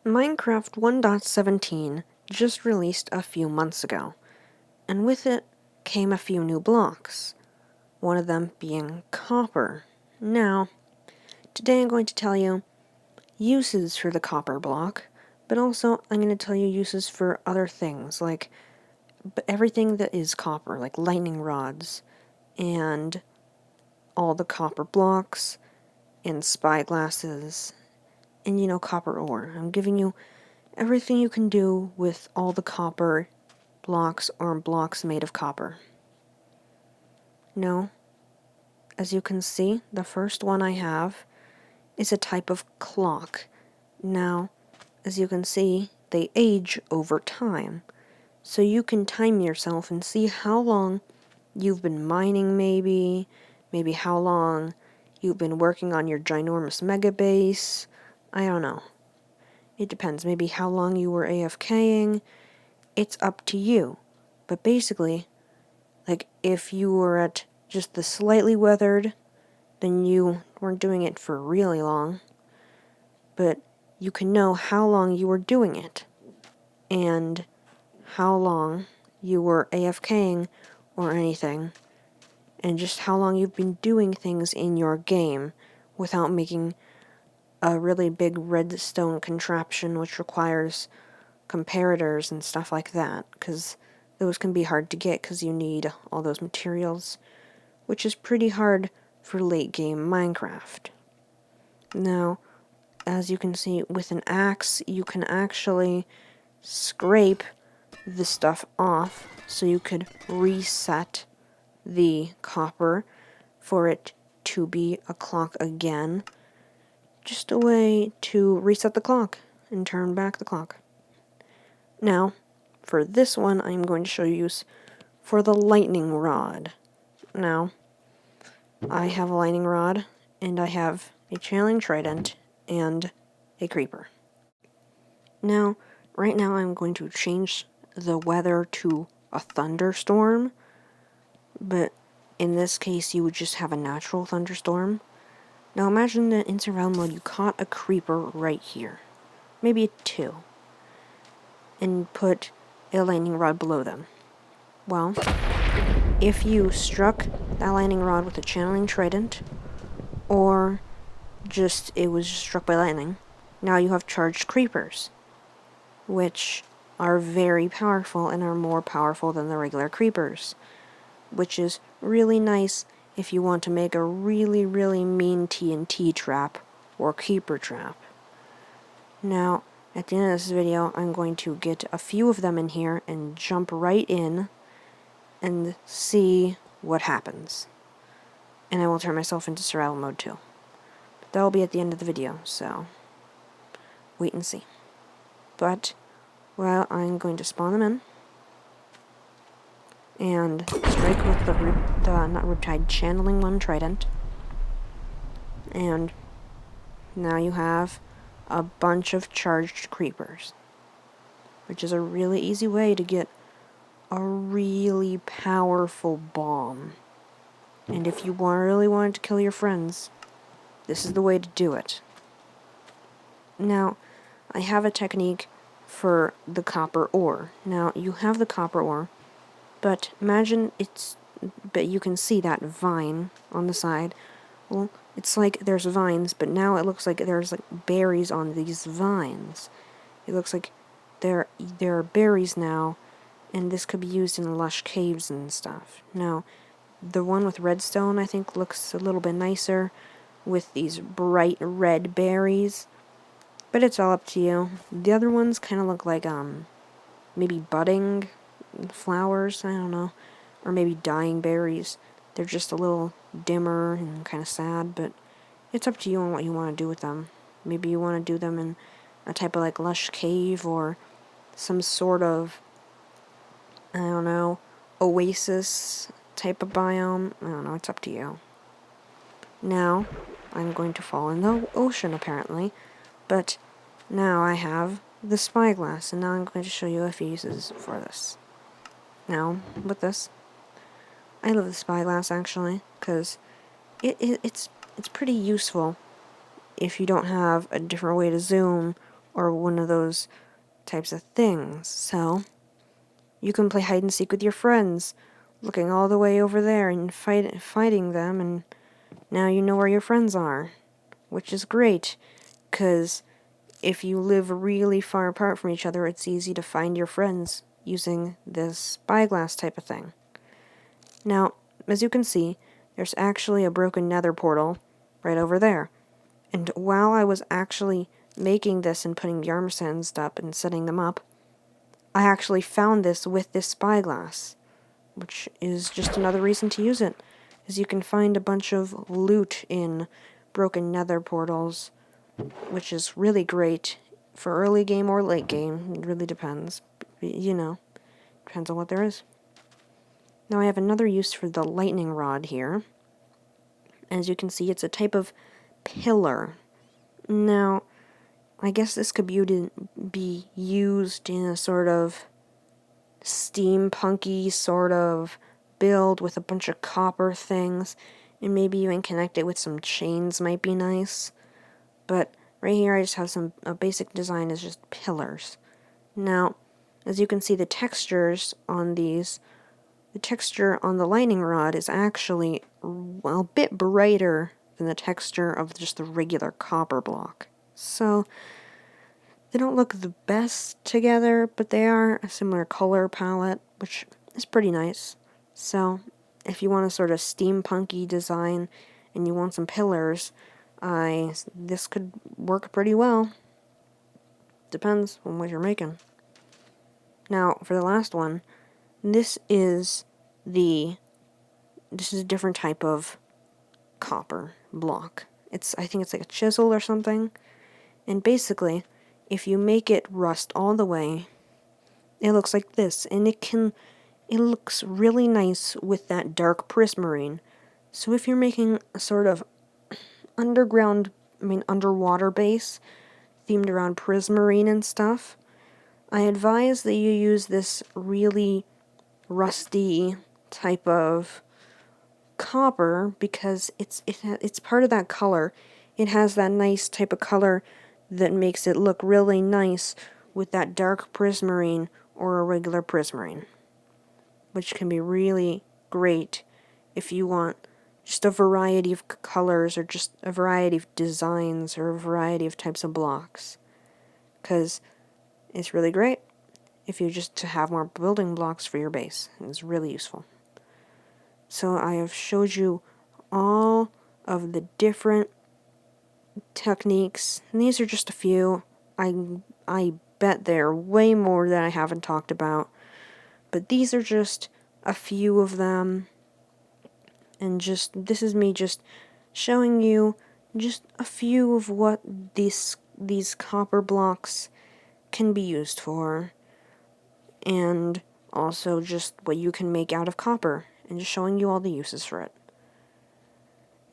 Minecraft 1.17 just released a few months ago, and with it came a few new blocks, one of them being copper. Now, today I'm going to tell you uses for the copper block, but also I'm going to tell you uses for other things, like everything that is copper, like lightning rods, and all the copper blocks, and spyglasses, and copper ore. I'm giving you everything you can do with all the copper blocks or blocks made of copper. Now, as you can see, the first one I have is a type of clock. Now, as you can see, they age over time. So you can time yourself and see how long you've been mining maybe how long you've been working on your ginormous mega base. I don't know. It depends. Maybe how long you were AFKing. It's up to you. But basically, like, if you were at just the slightly weathered, then you weren't doing it for really long. But you can know how long you were doing it, and how long you were AFKing or anything, and just how long you've been doing things in your game without making a really big redstone contraption which requires comparators and stuff like that, because those can be hard to get because you need all those materials, which is pretty hard for late game Minecraft. Now, as you can see, with an axe, you can actually scrape the stuff off so you could reset the copper for it to be a clock again. Just a way to reset the clock and turn back the clock. Now, for this one, I'm going to show you use for the lightning rod. Now, I have a lightning rod, and I have a channeling trident, and a creeper. Now, right now I'm going to change the weather to a thunderstorm, but in this case you would just have a natural thunderstorm. Now imagine that in survival mode you caught a creeper right here, maybe two, and put a lightning rod below them. Well, if you struck that lightning rod with a channeling trident, or just it was just struck by lightning, now you have charged creepers, which are very powerful and are more powerful than the regular creepers, which is really nice if you want to make a really, really mean TNT trap or creeper trap. Now, at the end of this video, I'm going to get a few of them in here and jump right in and see what happens. And I will turn myself into survival mode too. But that will be at the end of the video, so wait and see. But, well, I'm going to spawn them in and strike with the not Riptide, channeling one trident. And now you have a bunch of charged creepers, which is a really easy way to get a really powerful bomb. And if you really wanted to kill your friends, this is the way to do it. Now, I have a technique for the copper ore. Now, you have the copper ore, but imagine but you can see that vine on the side. Well, it's like there's vines, but now it looks like there's like berries on these vines. It looks like there are berries now, and this could be used in lush caves and stuff. Now, the one with redstone I think looks a little bit nicer with these bright red berries, but it's all up to you. The other ones kind of look like maybe budding flowers, I don't know, or maybe dying berries. They're just a little dimmer and kind of sad, but it's up to you on what you want to do with them. Maybe you want to do them in a type of like lush cave or some sort of, I don't know, oasis type of biome. I don't know, it's up to you. Now, I'm going to fall in the ocean apparently, but now I have the spyglass, and now I'm going to show you a few uses for this. Now, with this, I love the spyglass actually, because it's pretty useful if you don't have a different way to zoom, or one of those types of things. So you can play hide and seek with your friends, looking all the way over there and fighting them, and now you know where your friends are, which is great, because if you live really far apart from each other, it's easy to find your friends using this spyglass type of thing. Now, as you can see, there's actually a broken nether portal right over there. And while I was actually making this and putting the armor stands up and setting them up, I actually found this with this spyglass, which is just another reason to use it, as you can find a bunch of loot in broken nether portals, which is really great for early game or late game. It really depends. You know, depends on what there is. Now I have another use for the lightning rod here. As you can see, it's a type of pillar. Now, I guess this could be used in a sort of steampunky sort of build with a bunch of copper things, and maybe even connect it with some chains might be nice. But right here I just have a basic design is just pillars. Now, as you can see, the textures on these, the texture on the lightning rod is actually, well, a bit brighter than the texture of just the regular copper block. So they don't look the best together, but they are a similar color palette, which is pretty nice. So if you want a sort of steampunky design and you want some pillars, this could work pretty well. Depends on what you're making. Now, for the last one, this is a different type of copper block. I think it's like a chisel or something. And basically, if you make it rust all the way, it looks like this, and it looks really nice with that dark prismarine. So if you're making a sort of underwater base themed around prismarine and stuff, I advise that you use this really rusty type of copper because it's part of that color. It has that nice type of color that makes it look really nice with that dark prismarine or a regular prismarine, which can be really great if you want just a variety of colors or just a variety of designs or a variety of types of blocks, because it's really great if you just to have more building blocks for your base. It's really useful. So I have showed you all of the different techniques, and these are just a few. I bet there are way more that I haven't talked about, but these are just a few of them, and this is me just showing you just a few of what these copper blocks can be used for, and also just what you can make out of copper, and just showing you all the uses for it.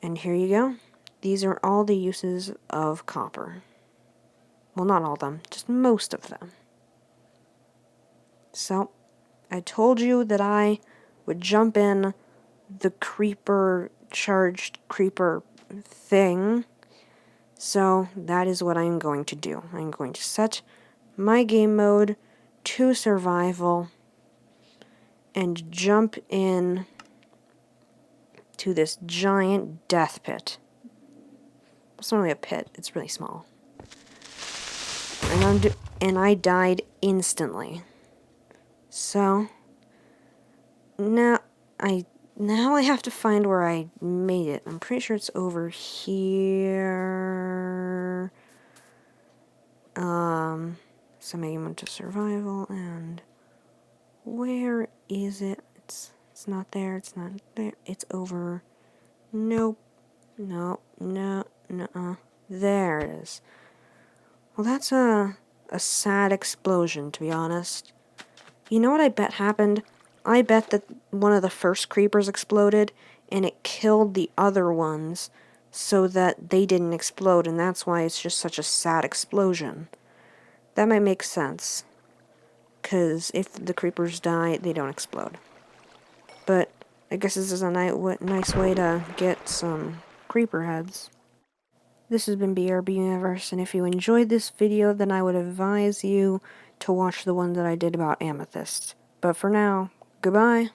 And here you go. These are all the uses of copper. Well, not all of them, just most of them. So, I told you that I would jump in the charged creeper thing. So, that is what I'm going to do. I'm going to set my game mode to survival and jump in to this giant death pit. It's not really a pit, it's really small. And I died instantly. So now I have to find where I made it. I'm pretty sure it's over here. So making went to survival, and where is it? It's not there. It's not there. It's over. Nope. No. There it is. Well, that's a sad explosion, to be honest. You know what I bet happened? I bet that one of the first creepers exploded, and it killed the other ones, so that they didn't explode, and that's why it's just such a sad explosion. That might make sense, because if the creepers die, they don't explode. But I guess this is a nice way to get some creeper heads. This has been BRB Universe, and if you enjoyed this video, then I would advise you to watch the one that I did about amethyst. But for now, goodbye.